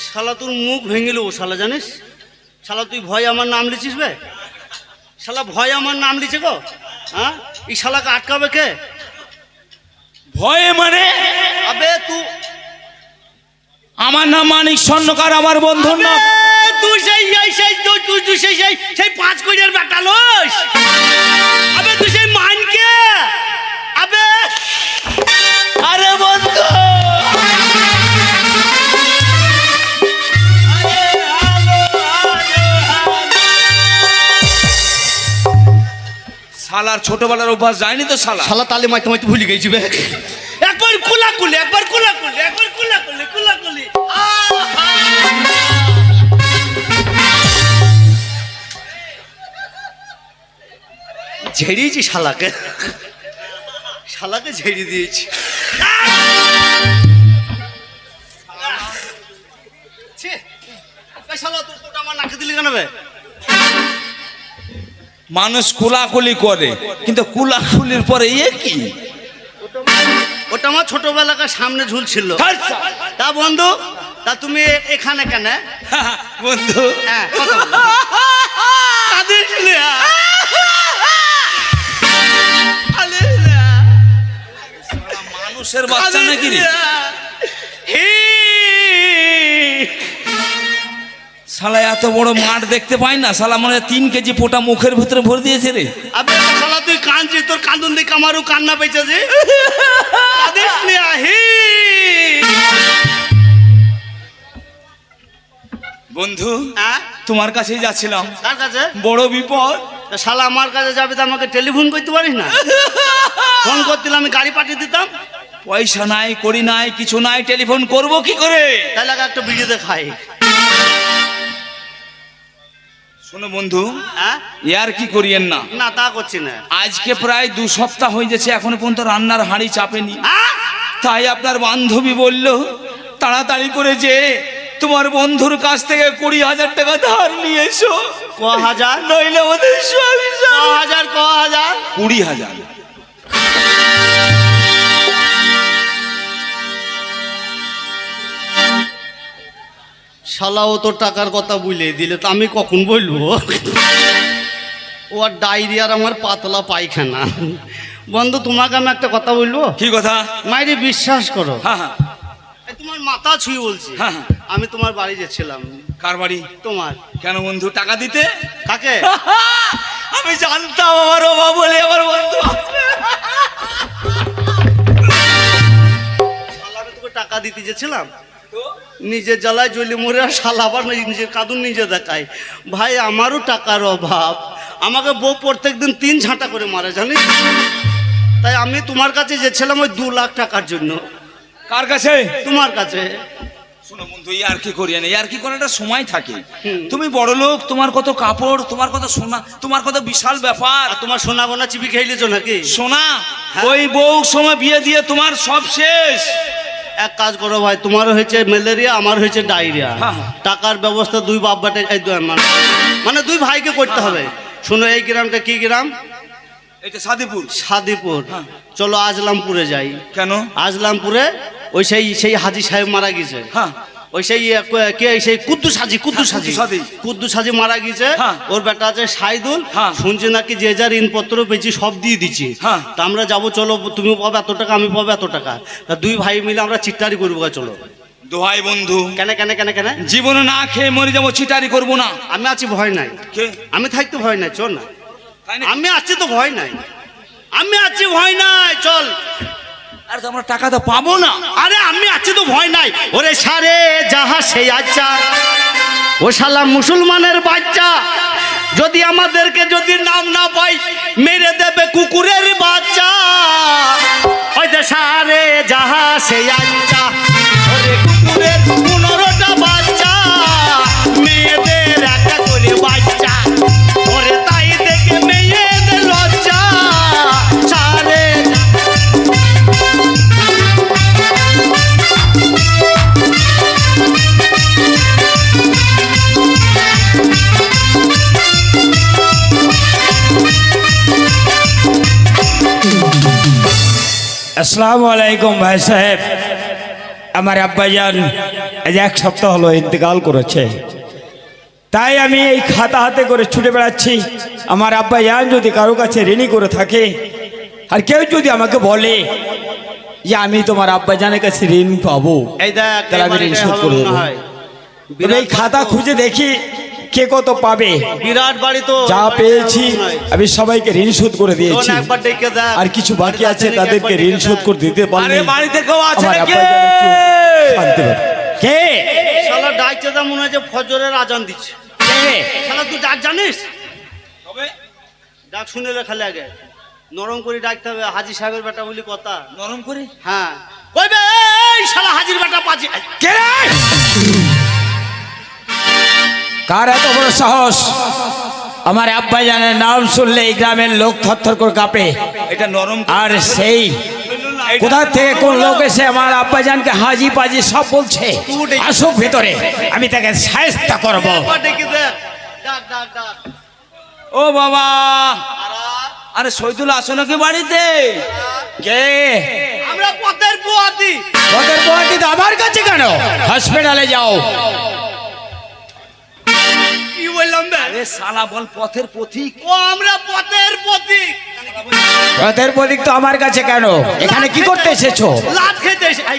শালা তোর মুখ ভেঙে নেবো শালা, জানিস? শালা তুই ভয় আমার নাম লিছিস বে? শালা ভয় আমার নাম লিছে গো। হ্যাঁ, এই শালাকে আটকাবে কে? ভয়ে মানে? আবে তুই, আমার নাম মানিক স্বর্ণকার, আমার বন্ধুর নাম। তুই সেই তুই সেই 5 কোটির বেটা লইস? আবে তুই সেই মানকে? আবে আরে বন্ধু, শালার ছোটবেলার অভ্যাস যায়নি তো শালা। শালা তালে মাইতে মাইতে ভুলে গেছি বে। একবার কুলাকুলি, একবার কুলাকুলি, একবার কুলাকুলি, কুলাকুলি। ঝেড়িয়েছি শালাকে, শালাকে ঝেড়ে দিয়েছি। শালা তোর আমার নাকে দিলি কেন বে? মানুষ কুলাকুলি করে, কিন্তু কুলাকুলির পরে এ কি? ওটা আমার ছোটবেলাকার সামনে ঝুলছিল। তা বন্ধু, তা তুমি এখানে কেন বন্ধু? হ্যাঁ, কথা বলো। কাঁদিসনি? মানুষের বাচ্চা নাকি রে? শালা এত বড় মাঠ দেখতে পাই না, শালা মনে হয় 3 কেজি পোটা মুখের ভিতরে ভরে দিয়েছে রে। আবে শালা তুই কাঁদছিস, তোর কান্দন দেখে আমারও কান্না পেয়েছে। কাঁদিসনি? বন্ধু, হ্যাঁ, তোমার কাছেই যাচ্ছিলাম। কার কাছে? বড় বিপদ। শালা আমার কাছে যাবে তো আমাকে টেলিফোন করতে পারিস না? ফোন করতে আমি গাড়ি পাঠিয়ে দিতাম। পয়সা নাই, করি নাই, কিছু নাই, টেলিফোন করব কি করে? তাহলে একটা বিড়িতে খাই। শোনো বন্ধু, হ্যাঁ, ইয়ার কি করিয়েন না। না তা করছি না। আজকে প্রায় 2 সপ্তাহ হয়ে গেছে, এখনো পর্যন্ত রান্নার হাঁড়ি চাপেনি। হ্যাঁ? তাই আপনার বান্ধবী বলল তাড়াতাড়ি করে যে তোমার বন্ধুর কাছ থেকে 20,000 টাকা ধার নিয়ে এসো। 1000? নইলে ওদের স্বামী 1000? 20,000। শালা ও তোর টাকার কথা বুঝলে দিলে তো আমি কখন বলবো? ও আর ডায়রিয়ার আমার পাতলা পায়খানা। বন্ধু, তোমাকে আমি একটা কথা বলবো। কি কথা? মাইরে বিশ্বাস করো, হ্যাঁ হ্যাঁ এই তোমার মাথা ছুঁয়ে বলছি। হ্যাঁ হ্যাঁ। আমি তোমার বাড়ি যাচ্ছিলাম। কার বাড়ি? তোমার। কেন বন্ধু, টাকা দিতে? কাকে? আমি জানতাম আমার বাবা বলে আমার বন্ধু আসবে। শালা, আমি তোকে টাকা দিতে গেছিলাম, নিজের জ্বালায় জ্বলে মরে, আর শালা আবার নিজের কাঁদুন নিজে দেখায়। ভাই, আমারও টাকার অভাব। আমাকে বউ প্রত্যেকদিন 3 ঝাঁটা করে মারে, জানিস? তাই আমি তোমার কাছে যেছিলাম ওই 2 লাখ টাকার জন্য। কার কাছে? তোমার কাছে। শোনো বন্ধু, ইয়ার কি করিয়ে না, ইয়ার কি করে একটা সময় থাকে। তুমি বড় লোক, তোমার কত কাপড়, তোমার কত সোনা, তোমার কত বিশাল ব্যাপার। আর তোমার সোনা গোনা চিবি খেয়েছো নাকি? সোনা ওই বউ সময় বিয়ে দিয়ে তোমার সব শেষ। এক কাজ করো ভাই, তোমারও হয়েছে ম্যালেরিয়া, আমার হয়েছে ডায়রিয়া। হ্যাঁ। টাকার ব্যবস্থা 2 বাপ বাটে, মানে 2 ভাইকে করতে হবে। শোনো, এই গ্রামটা কি গ্রাম? এটা সাদিপুর। সাদিপুর। চলো আজলামপুরে যাই। কেন? আজলামপুরে ওই সেই হাজি সাহেব মারা গেছে। হ্যাঁ। ওই সেই কুদ্দুস হাজি মারা গেছে। ওর বেটা আছে সাইদুল। শুনছি নাকি যে যার ঋণপত্র পেয়েছি সব দিয়ে দিচ্ছি। তা আমরা যাবো, চলো, তুমি পাবে এত টাকা, আমি পাবে এত টাকা। তা 2 ভাই মিলে আমরা চিট্টারি করবো। চলো। দোহাই বন্ধু। কেন কেন কেন কেন? জীবনে না খেয়ে মরে যাবো, চিটারি করবো না। আমি আছি, ভয় নাই। কে? আমি থাকতে ভয় নাই, চল না। আমি আছি তো, ভয় নাই। আমি আছি, ভয় নাই, চল। আরে আমরা টাকা তো পাবো না। আরে আমি আছি তো, ভয় নাই। ওরে সারে যাহা সেই আচ্ছা, ও শালা মুসলমানের বাচ্চা, যদি আমাদেরকে যদি নাম না পাই মেরে দেবে কুকুরের বাচ্চা। ওই যে সারে যাহা সেই আচ্ছা, ওরে কুকুরের 15টা বাচ্চা, মেয়েদের একটা করে বাচ্চা। ওরে তাই দেখে মেয়েদের লজ্জা। সারে আসসালামু আলাইকুম ভাই সাহেব। আমার আব্বাজান আজ 1 সপ্তাহ হলো ইন্তেকাল করেছে, তাই আমি এই খাতা হাতে করে ছুটে বেড়াচ্ছি। আমার আব্বাজান যদি কারো কাছে ঋণী করে থাকে, আর কেউ যদি আমাকে বলে যে আমি তোমার আব্বাজানের কাছে ঋণ পাবো, এই দেখ তাহলে আমি ঋণ শোধ করে দেবো। তবে এই খাতা খুঁজে দেখি কে কত পাবে। বিরাট বাড়ি তো, যা পেয়েছি আমি সবাইকে ঋণ শোধ করে দিয়েছি, একবার ডেকে দেখ। আর কিছু বাকি আছে তাদেরকে ঋণ শোধ করে দিতে আরে পারলে বাড়িতে কেউ আছে আমার নাকি? আব্বাজান একটু শান্তি পাবে। কে শালা ডাকছে তো মনে হয় যে ফজরের আজান দিচ্ছে। কে? শালা তুই ডাক জানিস? তবে ডাক শুনে রে খালি আগে নরম করে ডাকতে হবে। হাজি সাহেবের বেটা বলি কথা। নরম করে হ্যাঁ কইবে এই শালা হাজির বেটা পাজি। কে রে? কার এত বড় সাহস? আমার আব্বাজানের নাম শুনলে এই গ্রামের লোক থরথর করে কাঁপে। এটা নরম করে। আর সেই কোথা থেকে কোন লোক এসে আমার আব্বাজানকে হাজি পাজি সব বলছে। আসুক ভিতরে, আমি তাকে সায়স্তা করবো। একবার ডেকে দেখ। ডাক ডাক ডাক। ও বাবা, আরে শহীদুল আসো নাকি বাড়িতে? কে? আমরা পথের পোয়াতি। ওদের পোয়াটি তো আমার কাছে কেন? হসপিটালে যাও। কি বললাম বে? আরে শালা বল পথের পথিক। ও আমরা পথের পথিক। ওদের প্রতীক তো আমার কাছে কেন? এখানে কি করতে এসেছো? লাত খেতে এসে আই,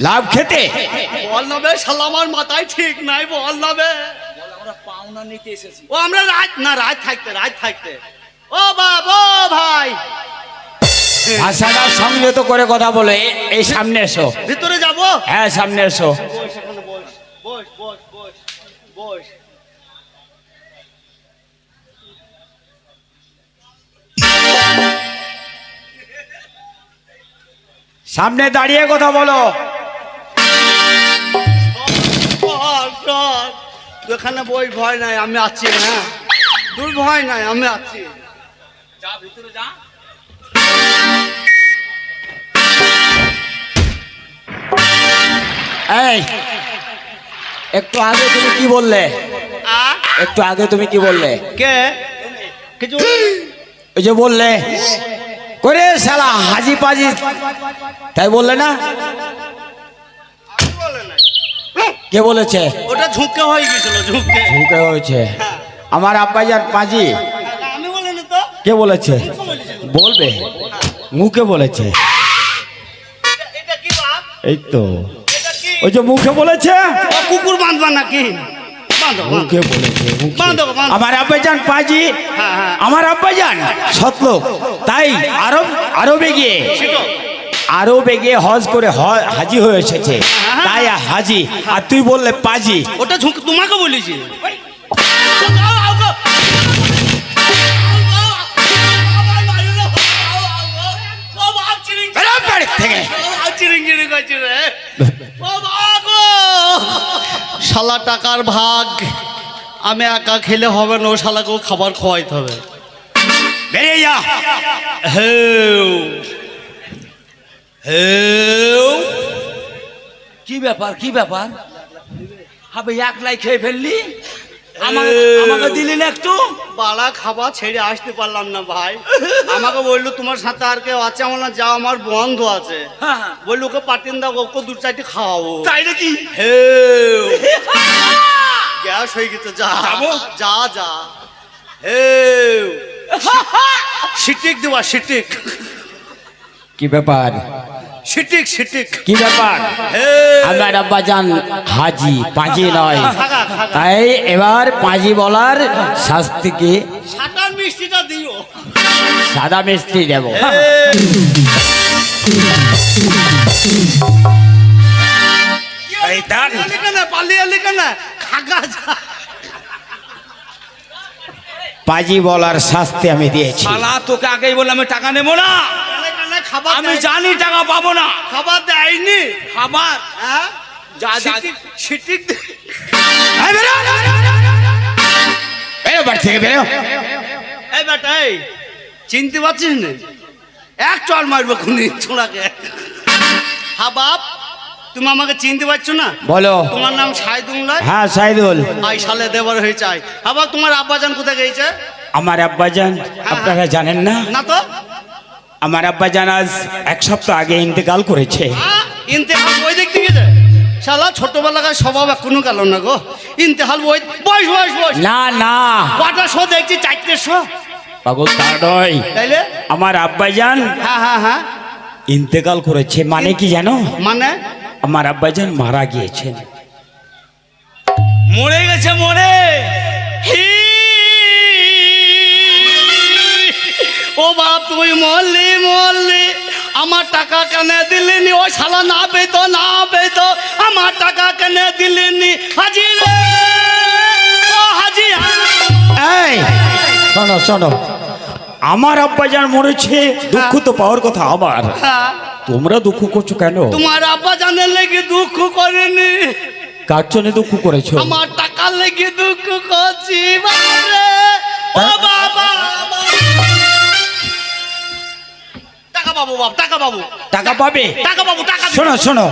লাভ খেতে? বল না বে শালা আমার মাথায় ঠিক নাই, বল না বে। আমরা পাওনা নিতে এসেছি। ও আমরা রাত থাকতে ও বাবা ও ভাই ভাষাটা সংযত করে কথা বলে এই সামনে এসো। ভিতরে যাবো। হ্যাঁ সামনে এসো। বস এখানে বস বস বস বস বস। সামনে দাঁড়িয়ে কথা বলো। তুই এখানে বই, ভয় নাই আমি আছি। হ্যাঁ তোর ভয় নাই আমি আছি। যা ভিতরে যা। এই একটু আগে তুমি কি বললে? আ? একটু আগে তুমি কি বললে? কে কিছু ওই যে বললে করে শালা হাজি পাজি, তাই বললে না? বলে নাই। কে বলেছে? ওটা ঝুঁকে হয়ে গেছিল, ঝুঁকে। ঝুঁকে হয়েছে। আমার আব্বাজান পাজি। আমি বলিনি তো। কে বলেছে? বলবে, মুখে বলেছে। এটা কি বাপ? এই তো এটা কি? ওই যে মুখে বলেছে। ও কুকুর বাঁধবা নাকি? বাঁধো বাঁধো। মুখে বলেছে, মুখে। বাঁধো, বাঁধো। আমার আব্বাজান পাজি, হ্যাঁ, হ্যাঁ। আমার আব্বাজান সৎলোক, তাই আরবে গিয়ে ছিটো। আরবে গিয়ে হজ করে হাজি হয়ে এসেছে, তাই হাজি। আর তুই বললে পাজি। ওটা ঝুঁকে তোমাকে বলেছি। বেরো বাড়ি থেকে। শালা টাকার ভাগ আমি একা খেলে হবে না, ও শালাকেও খাবার খাওয়াইতে হবে। বেরিয়ে যা। হেউ হেউ কি ব্যাপার কি ব্যাপার? হবে একলাই খেয়ে ফেললি, আমাকে দিলি না একটু? বালা খাবার ছেড়ে আসতে পারলাম না ভাই। আমাকে বললো তোমার সাথে আর কেউ আছে? আমার না, যা আমার বন্ধু আছে। হ্যাঁ, হ্যাঁ। বললো ওকে পাঠিয়ে দাও, ওকে 2-4টি খাওয়াবো। তাই নাকি? হেউ গ্যাস হয়ে গেছে, যা যাবো? যা যা। হেউ সিটিক দেওয়া, সিটিক কি ব্যাপার? CITIC CITIC. কি ব্যাপার? হেউ আমার আব্বাজান হাজি, পাজি নয়। খাগা খাগা তাই এবার পাজি বলার শাস্তি কি? সাটার মিষ্টিটা দিও। সাদা মিস্ত্রি দেব। শয়তান। পালিয়ে এলি কেন? খাগা যা। পাজি বলার শাস্তি আমি দিয়েছি। শালা তোকে আগেই বললাম আমি টাকা নেবো না। কানে কানে খাবার আমি দেয়- জানি টাকা পাবো না। খাবার দেয়নি। খাবার হ্যাঁ যা যা। সিটিক সিটিক দে- এই বেরো। বেরো বাড়ি থেকে, বেরো। এই বেটা, এই চিনতে পারছিস না? এক চল মারবো খুনি ছোড়াকে। হ্যাঁ বাপ, তুমি আমাকে চিনতে পারছো না? বলো। তোমার নাম সাইদুল্লাহ? হ্যাঁ সাইদুল। আই সালে দেবার হয়ে চাই। আবার তোমার আব্বাজান কোথায় গেছে? আমার আব্বাজান আপনারা জানেন না? না তো। আমার আব্বাজান আজ 1 সপ্তাহ আগে ইন্তেকাল করেছে। ইন্তেহাল ওই দিক থেকে যায় শালা ছোটবেলাকার স্বভাব এখনো গেল না গো। ইন্তেহাল ওই বয়স বয়স বয়স না না কটা শো দেখছি 4টে শো পাগল তা নয়, তাইলে আমার আব্বাজান হ্যাঁ হ্যাঁ হ্যাঁ ইন্তেকাল করেছে। মানে কি জানো? মানে আমার আব্বাজান মারা গিয়েছেন। মরে গেছে মরে। হি! ও বাপ তুই মরলি মরলি, আমার টাকা কেন দিলিনি? ও শালা না পেতো না পেতো, আমার টাকা কেন দিলিনি? হাজি রে ও হাজি। এই শোনো শোনো, আমার আব্বাজান মরেছে, দুঃখ তো পাওয়ার কথা আমার। হ্যাঁ, তোমরা দুঃখ করছো কেন? তোমার আব্বা জানের লেগে দুঃখ করেনি, কার জন্য দুঃখ করেছো? আমার টাকার লেগে দুঃখ করছি। বাবারে, ও বাবা, টাকা পাবো বাপ, টাকা পাবো, টাকা পাবে? টাকা পাবো, টাকা দিবো। শোনো শোনো,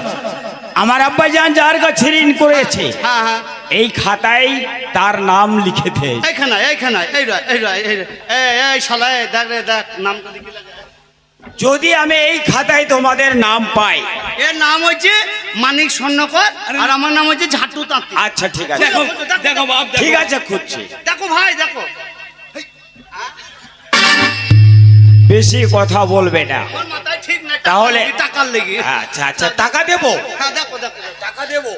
আমার আব্বাজান যার কাছে ঋণ করেছে হ্যাঁ হ্যাঁ, এই খাতায় তার নাম লিখে দে। এইখানে এইখানে এই রে এই রে এই রে, এই শালা এই দেখ রে দেখ নামটা দেখি লাগে। যদি আমি এই খাতায় তোমাদের নাম পাই, এর নাম হচ্ছে মানিক স্বর্ণকর আর আমার নাম হচ্ছে ঝাটু তাঁতি। আচ্ছা ঠিক আছে, দেখো দেখো বাপ দেখো। ঠিক আছে খুঁজছি। দেখো ভাই দেখো, বেশি কথা বলবে না। আমার মাথায় ঠিক না, তাহলে টাকার লেগে। আচ্ছা আচ্ছা টাকা দেবো, হ্যাঁ দেখো দেখো টাকা দেবো।